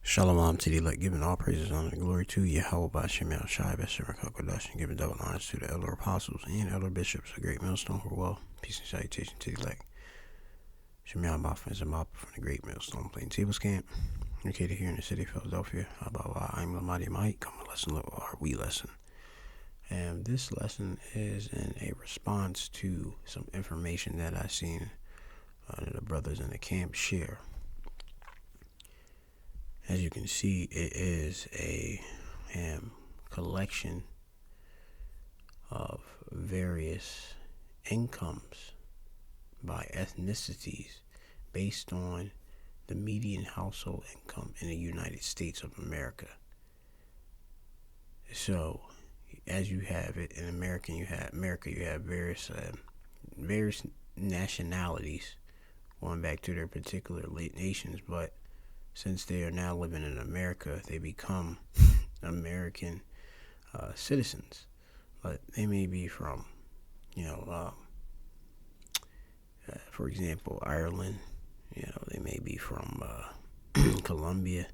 Shalom to the elect, giving all praises, honor, and glory to Yahweh Bashem Yahweh Shai Bashir Kakodash, and giving double honors to the elder apostles and elder bishops of Great Millstone who are well. Peace and salutation to the elect. Shemiah Boffins and Mop from the Great Millstone Plaintables Camp, located here in the city of Philadelphia. I'm Lamadi Mike. Come a lesson, our we lesson. And this lesson is in a response to some information that I seen the brothers in the camp share. As you can see, it is a collection of various incomes by ethnicities based on the median household income in the United States of America. So, as you have it in America, you have various nationalities going back to their particular nations, but since they are now living in America, they become American citizens. But they may be from, for example, Ireland. They may be from Colombia,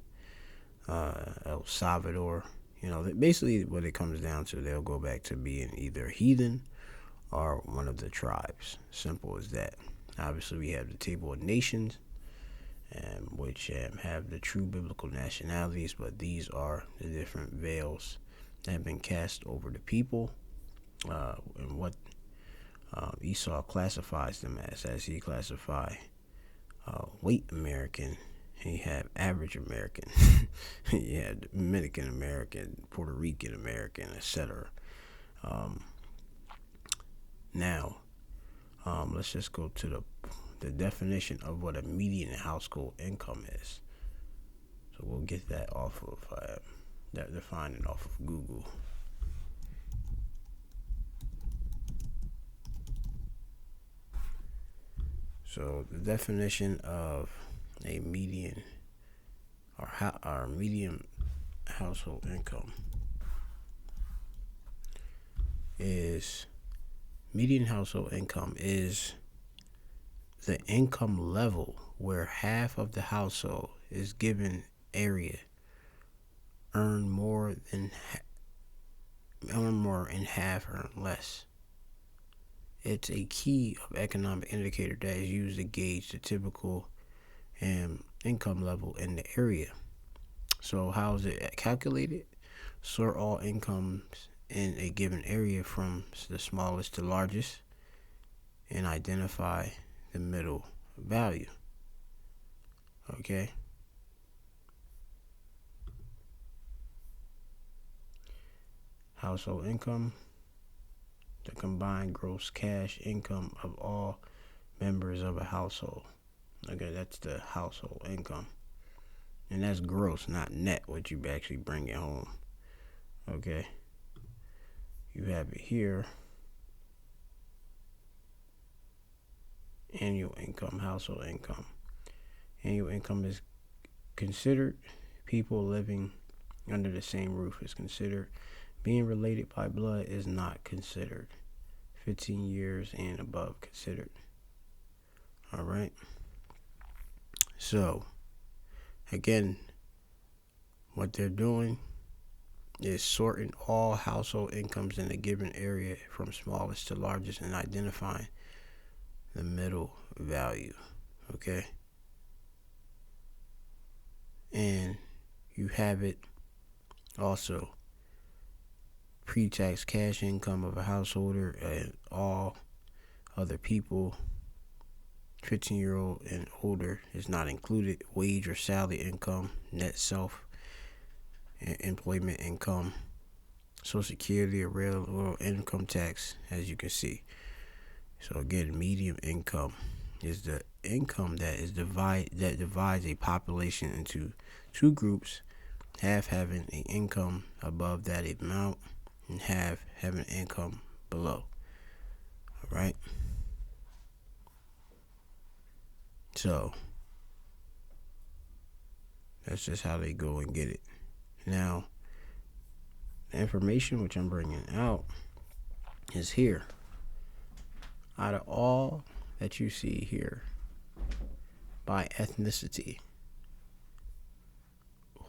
El Salvador. Basically what it comes down to, they'll go back to being either heathen or one of the tribes. Simple as that. Obviously, we have the Table of Nations, which have the true biblical nationalities, but these are the different veils that have been cast over the people, and what Esau classifies them as he classify white American, and you have average American, you have Dominican American, Puerto Rican American, etc. Now, let's just go to the definition of what a median household income is. So we'll get that off of that defining off of Google. So the definition of a median or median household income is the income level where half of the household is given area earn more and half earn less. It's a key of economic indicator that is used to gauge the typical income level in the area. So how is it calculated? Sort all incomes in a given area from the smallest to largest and identify the middle value. Okay. Household income, the combined gross cash income of all members of a household. Okay, that's the household income. And that's gross, not net, what you actually bring it home. Okay. You have it here. Annual income, household income. Annual income is considered people living under the same roof is considered. Being related by blood is not considered. 15 years and above considered. All right. So, again, what they're doing is sorting all household incomes in a given area from smallest to largest and identifying the middle value. Okay. And you have it also pre-tax cash income of a householder and all other people 15-year-old and older is not included. Wage or salary income, net self-employment income, Social Security or real income tax, as you can see. So again, median income is the income that divides a population into two groups, half having an income above that amount and half having income below. All right. So that's just how they go and get it. Now, the information which I'm bringing out is here. Out of all that you see here by ethnicity,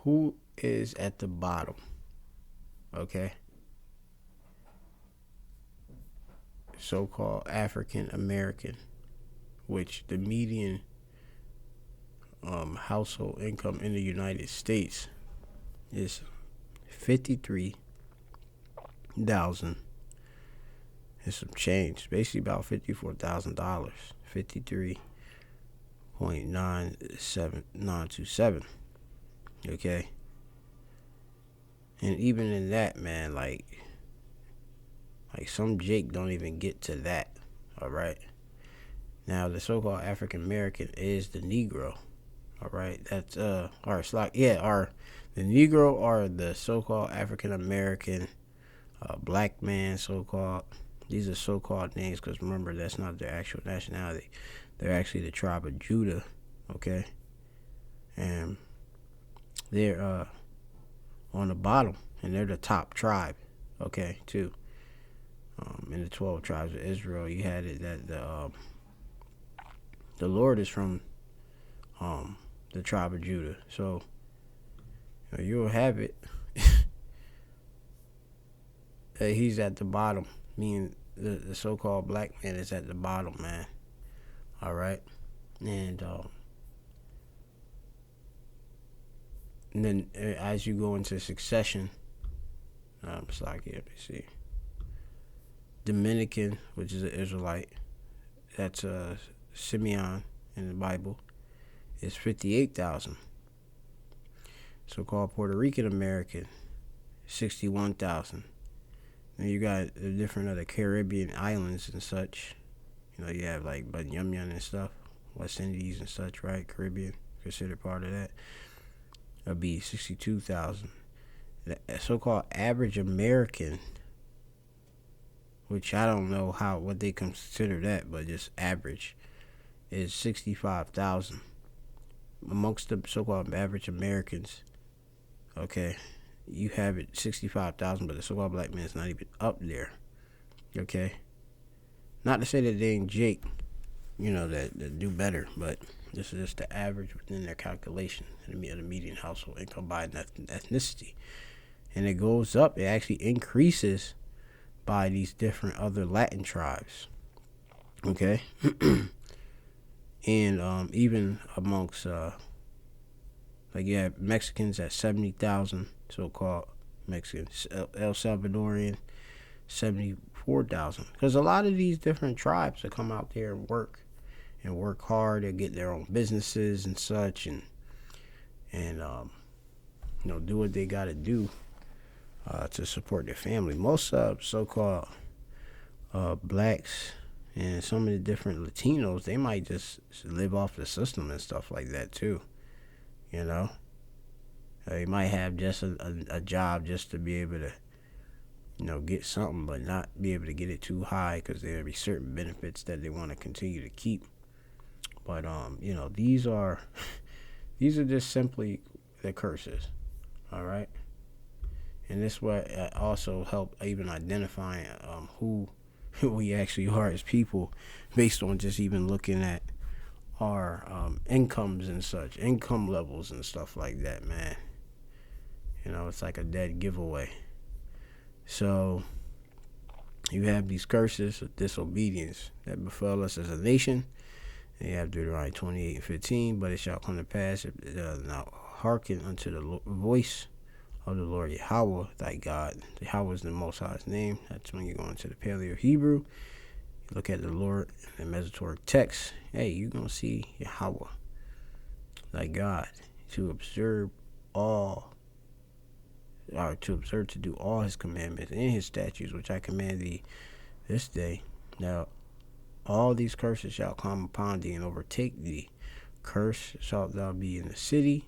who is at the bottom? Okay, so-called African American, which the median household income in the United States is 53,000 and some change, basically about $54,000, 53.97927. Okay, and even in that, man, like some Jake don't even get to that. All right. Now the so-called African American is the Negro. All right, that's the Negro or the so-called African American, black man, so-called. These are so-called names because remember that's not their actual nationality. They're actually the tribe of Judah. Okay, and they're on the bottom, and they're the top tribe. Okay, too. In the 12 tribes of Israel, you had it that the Lord is from the tribe of Judah. So you'll have it that he's at the bottom, meaning the so-called black man is at the bottom, man. All right, and then as you go into succession, it's like, let me see, Dominican, which is an Israelite, that's Simeon in the Bible, is 58,000. So-called Puerto Rican American, 61,000. And you got the different other Caribbean islands and such. You have like Banyamyan and stuff, West Indies and such, right? Caribbean, considered part of that. That'll be 62,000. The so-called average American, which I don't know what they consider that, but just average, is 65,000. Amongst the so-called average Americans, okay, you have it 65,000, but the so-called black man is not even up there. Okay, not to say that they ain't Jake, that do better, but this is just the average within their calculation of the median household income by ethnicity, and it goes up. It actually increases by these different other Latin tribes. Okay, and even amongst you have Mexicans at 70,000, so-called Mexicans, El Salvadorian 74,000, because a lot of these different tribes that come out there and work hard. They get their own businesses and such, and do what they got to do to support their family. Most so-called blacks and some of the different Latinos, they might just live off the system and stuff like that too. They might have just a job just to be able to get something, but not be able to get it too high because there'll be certain benefits that they want to continue to keep. But these are just simply the curses. All right, and this way also help even identifying who we actually are as people, based on just even looking at our incomes and such, income levels and stuff like that, man. It's like a dead giveaway. So you have these curses of disobedience that befell us as a nation. And you have Deuteronomy 28:15, but it shall come to pass if not hearken unto the voice of the Lord Yahweh thy God. Yahweh is the Most High's name. That's when you go into the Paleo Hebrew. You look at the Lord in the Mesoteric text. Hey, you're going to see Yahweh thy God to observe to do all his commandments and his statutes, which I command thee this day. Now, all these curses shall come upon thee and overtake thee. Cursed shalt thou be in the city,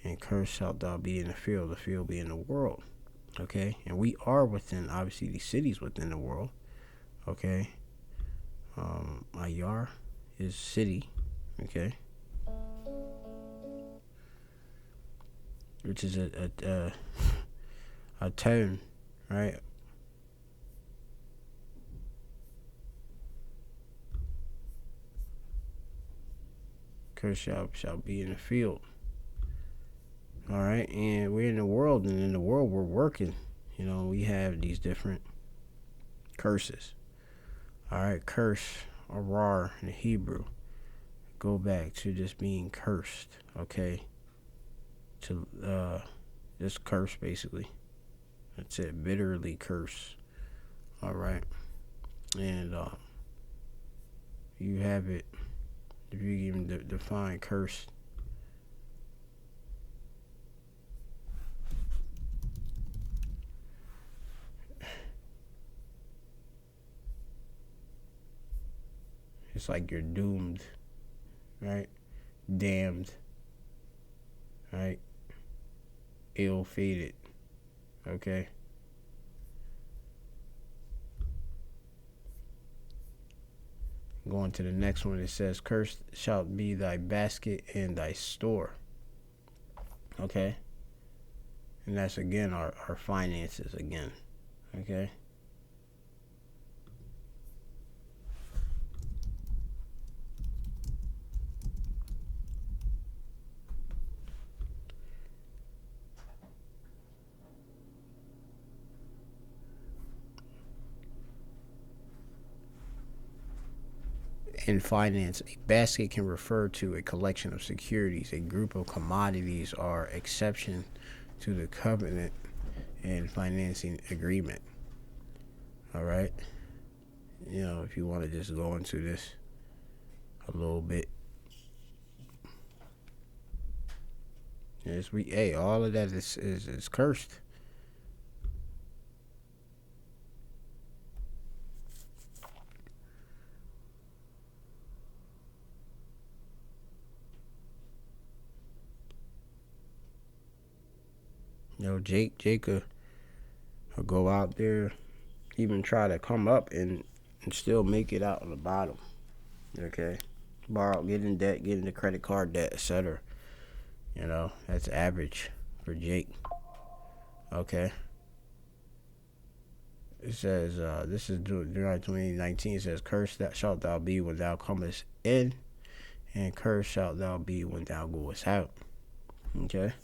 and cursed shalt thou be in the field be in the world. Okay? And we are within, obviously, these cities within the world. Okay? Ayar is city. Okay? Which is a town, right? Curse shall be in the field. All right, and we're in the world, and in the world we're working. We have these different curses. All right, curse, arar in the Hebrew, go back to just being cursed. Okay, to just curse basically. That's it. Bitterly curse. All right, and you have it. If you even define curse, it's like you're doomed, right? Damned, right? Ill-fated, okay? Going to the next one, it says, cursed shalt be thy basket and thy store, okay? And that's again our finances again, okay? In finance, a basket can refer to a collection of securities, a group of commodities, or exception to the covenant and financing agreement. All right. If you want to just go into this a little bit, all of that is cursed. Jake will go out there, even try to come up and still make it out on the bottom. Okay, borrow, get in debt, get into credit card debt, etc. That's average for Jake. Okay. It says, this is Deuteronomy 2019. It says, cursed shalt thou be when thou comest in, and cursed shalt thou be when thou goest out. Okay.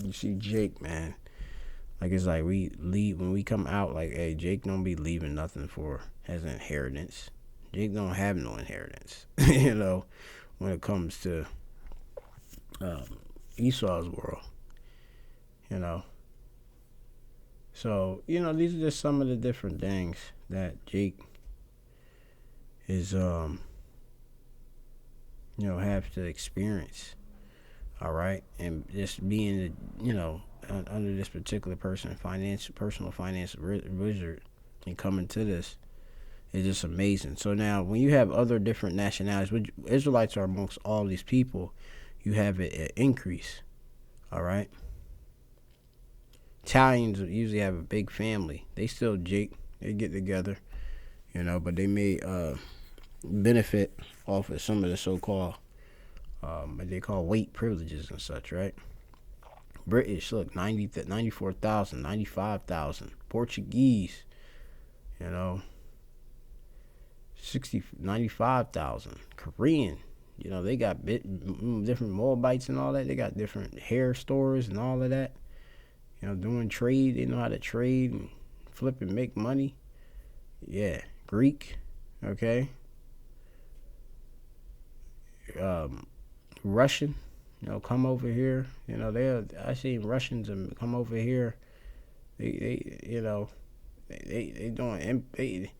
You see Jake, man. Like, it's like we leave when we come out. Like, hey, Jake don't be leaving nothing for as an inheritance. Jake don't have no inheritance. When it comes to Esau's world. So, these are just some of the different things that Jake is have to experience. All right, and just being under this particular personal finance wizard and coming to this is just amazing. So now, when you have other different nationalities, which Israelites are amongst all these people, you have an increase. All right. Italians usually have a big family. They still Jake. They get together, but they may benefit off of some of the so-called what they call weight privileges and such, right? British, look, 94,000, 95,000. Portuguese, 95,000. Korean, they got different Moabites and all that. They got different hair stores and all of that. Doing trade. They know how to trade and flip and make money. Yeah. Greek, okay. Russian, come over here. I seen Russians come over here. They doing they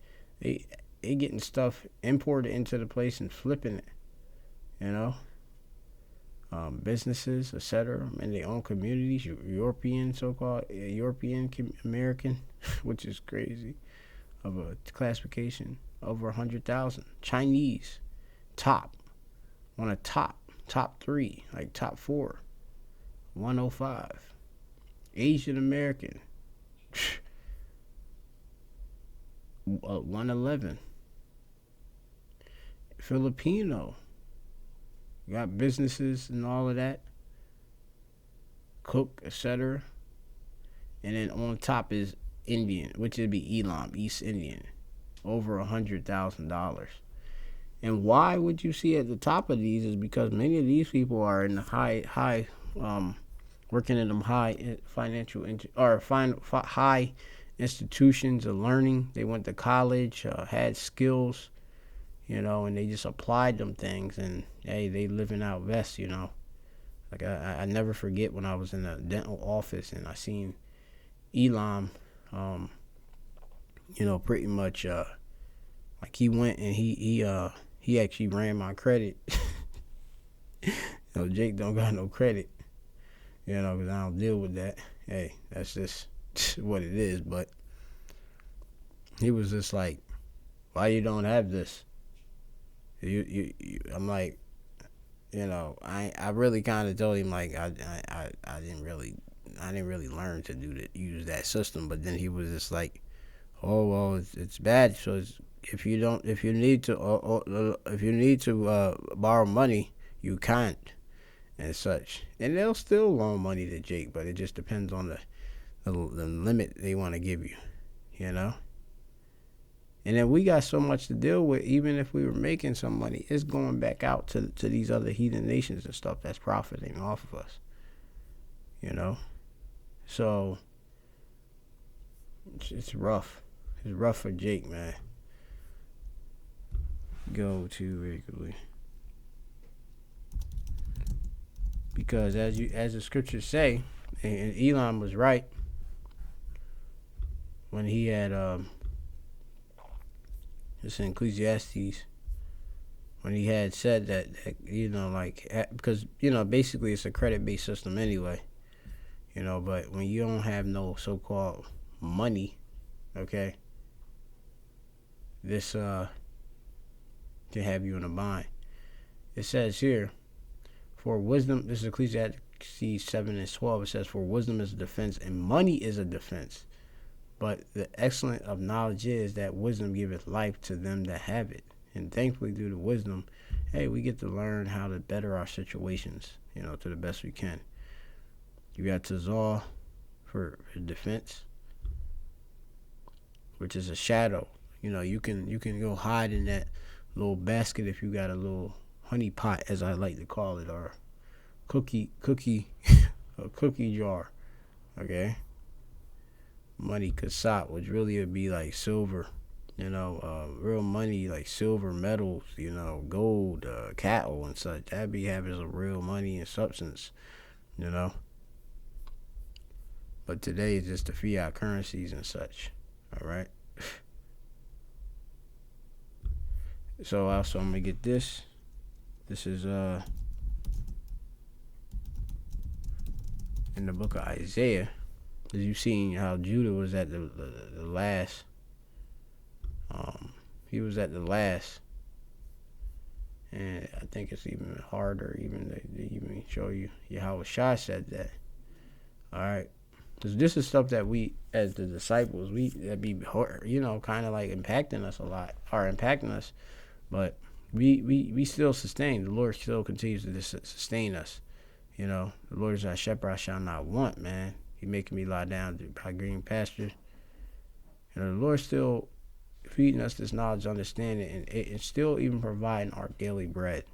getting stuff imported into the place and flipping it. Businesses, etc., and their own communities. European, so-called European American, which is crazy, of a classification over 100,000. Chinese, top three, like top four, 105. Asian American, 111. Filipino, got businesses and all of that, cook, etc. And then on top is Indian, which would be Elam, East Indian, over $100,000. And why would you see at the top of these is because many of these people are in the high working in them high financial or high institutions of learning. They went to college, had skills, and they just applied them things, and hey, they living out best, Like I never forget when I was in a dental office and I seen Elam, pretty much like he went and he actually ran my credit. Jake don't got no credit, because I don't deal with that. Hey, that's just what it is. But he was just like, why you don't have this? I'm like, I really kind of told him like I didn't really learn to use that system. But then he was just like, oh well, it's bad. So if you need to borrow money, you can't and such. And they'll still loan money to Jake, but it just depends on the limit they want to give you, And then we got so much to deal with. Even if we were making some money, it's going back out to these other heathen nations and stuff that's profiting off of us. So it's rough. It's rough for Jake, man. Go to regularly. Because as the scriptures say, and Elon was right when he had it's in Ecclesiastes, when he had said that because basically it's a credit-based system anyway, but when you don't have no so-called money, okay, this can have you in a bind. It says here, for wisdom, this is Ecclesiastes 7:12. It says, for wisdom is a defense and money is a defense. But the excellence of knowledge is that wisdom giveth life to them that have it. And thankfully, due to wisdom, hey, we get to learn how to better our situations, to the best we can. You got Tazar for defense, which is a shadow. You can go hide in that little basket if you got a little honey pot, as I like to call it, or cookie a cookie jar. Okay. Money kasat, which really would be like silver, real money, like silver, metals, gold, cattle and such. That'd be having some real money and substance, But today is just the fiat currencies and such. All right. So also I'm gonna get this. This is in the book of Isaiah. As you've seen how Judah was at the last. He was at the last. And I think it's even harder even to even show you. Yahushua said that. Alright. Because this is stuff that we, as the disciples, that be, kind of like impacting us a lot. Or impacting us. But we still sustain. The Lord still continues to sustain us. The Lord is our shepherd, I shall not want, man. He making me lie down by green pastures. The Lord's still feeding us this knowledge, understanding, and it's still even providing our daily bread.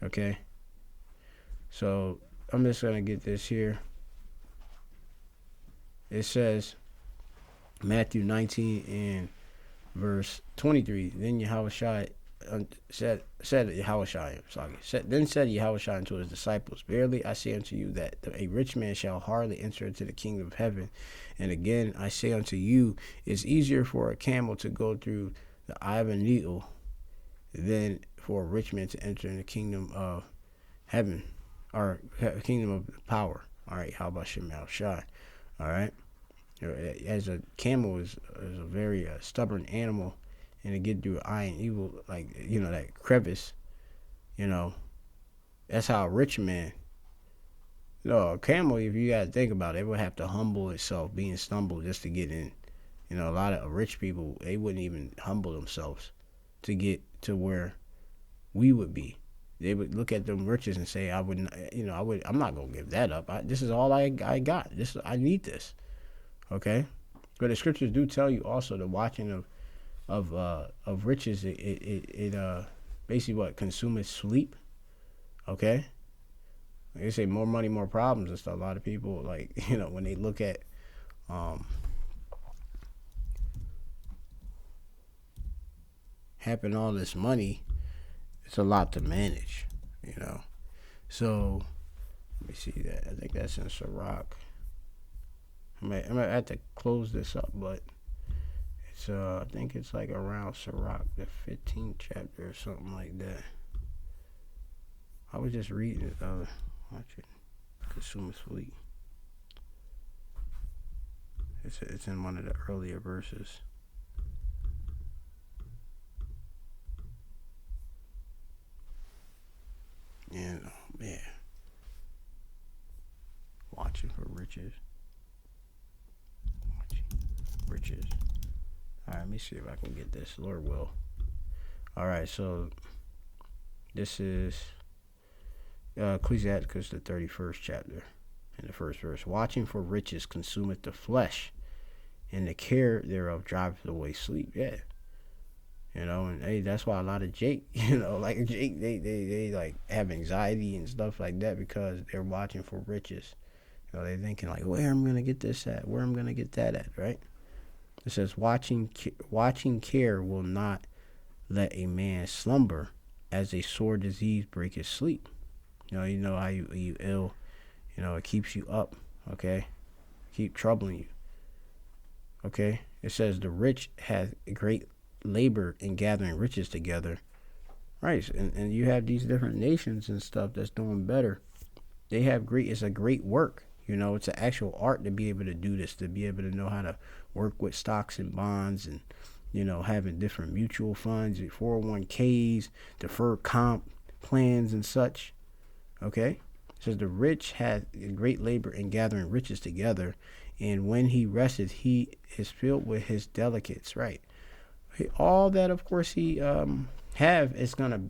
Okay? So, I'm just going to get this here. It says, Matthew 19 and verse 23, then Yahushua said Yahushua, then said Yahushua unto his disciples, verily I say unto you that a rich man shall hardly enter into the kingdom of heaven. And again I say unto you, it's easier for a camel to go through the eye of a needle than for a rich man to enter in the kingdom of heaven, or kingdom of power. All right, how about Yahushua? All right, as a camel is a very stubborn animal. And to get through eye and evil, like, that crevice, that's how a rich man, a camel, if you got to think about it, it would have to humble itself, being stumbled just to get in. A lot of rich people, they wouldn't even humble themselves to get to where we would be. They would look at them riches and say, I'm not going to give that up. This is all I got. I need this. Okay? But the scriptures do tell you also the watching of riches, it basically consumeth sleep. Okay, They say more money, more problems and stuff. A lot of people, like, when they look at um, having all this money, it's a lot to manage, you know. So let me see that. I think that's in Sirach. I might have to close this up, but it's I think it's like around Sirach, the 15th chapter or something like that. I was just reading it. Watching Consumer's Fleet. It's in one of the earlier verses. And yeah, watching for riches. Watching riches. All right, let me see if I can get this. Lord will. All right, so this is Ecclesiastes, the 31st chapter, in the first verse. Watching for riches consumeth the flesh, and the care thereof driveth away sleep. Yeah. And hey, that's why a lot of Jake, like Jake, they like have anxiety and stuff like that because they're watching for riches. They're thinking like, where am I gonna get this at? Where am I gonna get that at? Right? It says, watching care will not let a man slumber, as a sore disease break his sleep. You know how you ill, it keeps you up. Okay, keep troubling you. Okay, it says the rich have great labor in gathering riches together. Right, and you have these different nations and stuff that's doing better. They have it's a great work. It's an actual art to be able to do this, to be able to know how to work with stocks and bonds and, having different mutual funds, 401ks, deferred comp plans and such. Okay? It says the rich had great labor in gathering riches together, and when he rested, he is filled with his delicates. Right. All that, of course, he have is going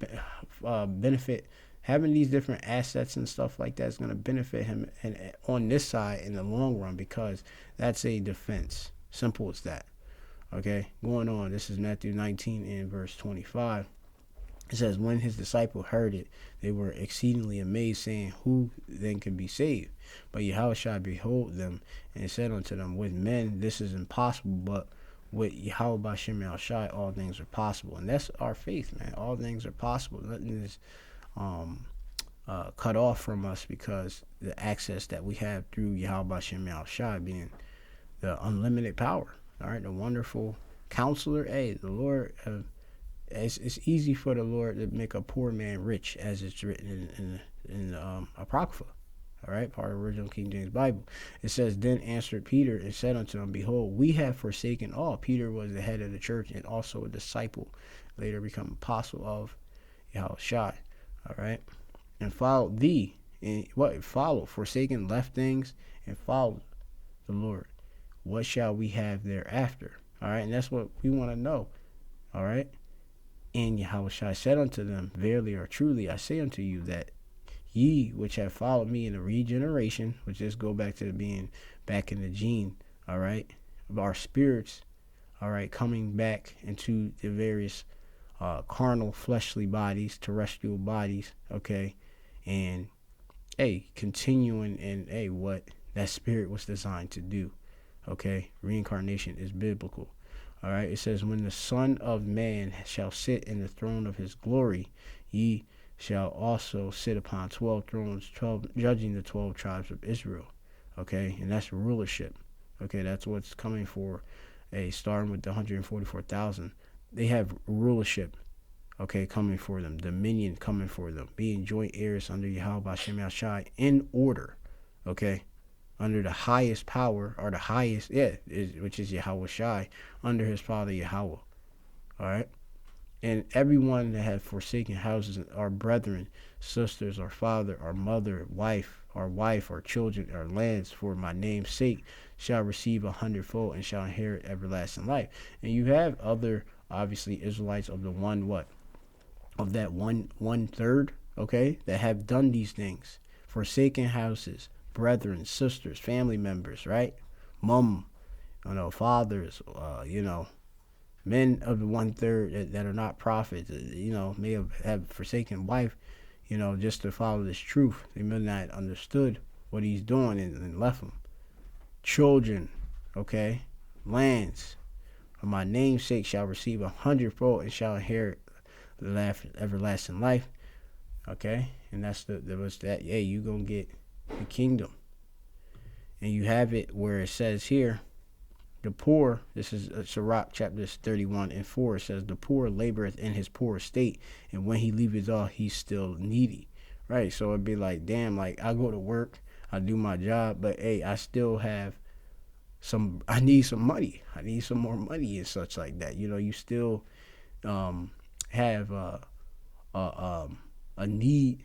to benefit. Having these different assets and stuff like that is going to benefit him and on this side in the long run, because that's a defense. Simple as that. Okay, going on. This is Matthew 19 and verse 25. It says, when his disciples heard it, they were exceedingly amazed, saying, who then can be saved? But Yahushua behold them and said unto them, with men this is impossible, but with Yahweh Bashem Shai all things are possible. And that's our faith, man. All things are possible. Nothing is cut off from us, because the access that we have through Yahweh Bashem Shai being the unlimited power. All right, the wonderful counselor. Hey, the Lord, it's easy for the Lord to make a poor man rich, as it's written in Apocrypha. All right, part of the original King James Bible. It says, then answered Peter and said unto him, behold, we have forsaken all. Peter was the head of the church and also a disciple, later become apostle of Yahushua. All right, and followed thee. And what followed? Forsaken, left things, and followed the Lord. What shall we have thereafter? All right, and that's what we want to know. All right, and Yahushua said unto them, verily or truly I say unto you, that ye which have followed me in the regeneration, which just go back to being back in the gene, all right, of our spirits, all right, coming back into the various carnal, fleshly bodies, terrestrial bodies, okay, and continuing in what that spirit was designed to do, okay. Reincarnation is biblical. All right, it says, when the Son of Man shall sit in the throne of his glory, ye shall also sit upon 12 thrones, 12 judging the 12 tribes of Israel. Okay, and that's rulership. Okay, that's what's coming for starting with the 144,000. They have rulership, okay, coming for them, dominion coming for them, being joint heirs under Yahweh Shem Shai in order, okay, under the highest power, or the highest, which is Yahweh Shai, under his father Yahweh. All right. And everyone that had forsaken houses, our brethren, sisters, our father, our mother, our wife, our children, our lands, for my name's sake, shall receive 100-fold and shall inherit everlasting life. And you have other, obviously, Israelites of the of that one third, okay, that have done these things, forsaken houses, brethren, sisters, family members, right, mom, fathers, men of the 1/3 that are not prophets, may have forsaken wife, just to follow this truth. They may not understood what he's doing and left them. Children, okay, lands, for my name's sake shall receive 100-fold and shall inherit the everlasting life. Okay, and that's what's that? Yeah, you gonna get the kingdom, and you have it where it says here, the poor. This is Sirach chapter 31:4. It says, "The poor laboreth in his poor estate, and when he leaveth all, he's still needy." Right. So it'd be like, damn, like I go to work, I do my job, but hey, I still have I need some money. I need some more money and such like that. You still have a need,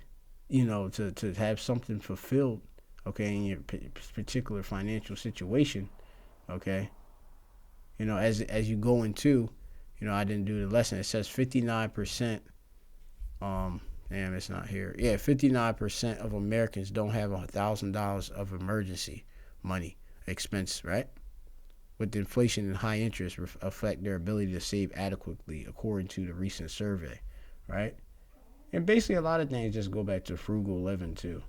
to have something fulfilled, okay, in your particular financial situation, okay. As you go into, I didn't do the lesson. It says 59%. Damn, it's not here. Yeah, 59% of Americans don't have $1,000 of emergency money expense, right? With inflation and high interest affect their ability to save adequately, according to the recent survey, right? And basically, a lot of things just go back to frugal living too.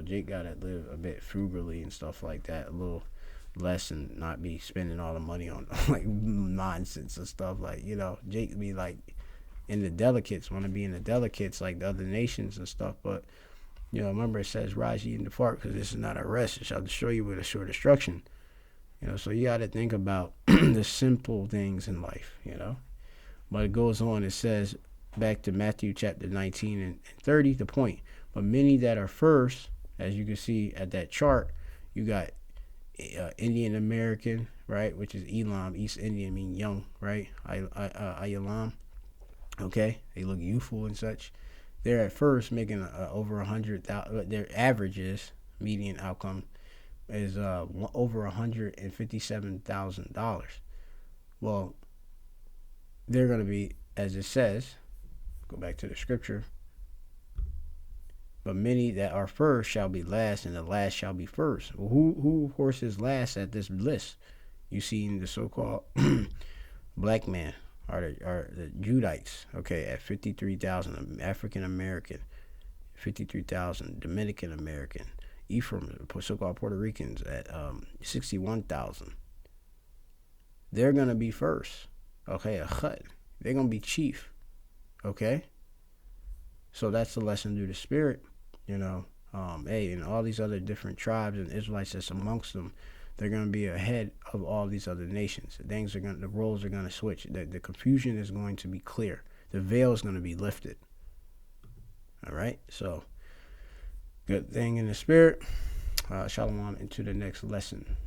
Jake got to live a bit frugally and stuff like that, a little less, and not be spending all the money on like nonsense and stuff. Like, Jake be like in the delicates, want to be in the delicates like the other nations and stuff. But remember, it says, "Rise ye and depart, because this is not our rest. It shall destroy you with a sure destruction." So you got to think about the simple things in life. But it goes on. It says, back to Matthew chapter 19 and 30, the point. But many that are first, as you can see at that chart, you got Indian American, right, which is Elam. East Indian mean young, right? Elam. Okay, they look youthful and such. They're at first making over 100,000. Their averages, median outcome, is over $157,000. Well, they're going to be, as it says, go back to the scripture. But many that are first shall be last, and the last shall be first. Well, who of course is last at this list? You see the so-called black man, are the Judites, okay, at 53,000, African American, 53,000, Dominican American, Ephraim, so-called Puerto Ricans at 61,000. They're gonna be first, okay, a chut. They're gonna be chief, okay. So that's the lesson through the spirit, hey, and all these other different tribes and Israelites that's amongst them, they're going to be ahead of all these other nations. The roles are going to switch. The confusion is going to be clear. The veil is going to be lifted. All right. So, good thing in the spirit. Shalom into the next lesson.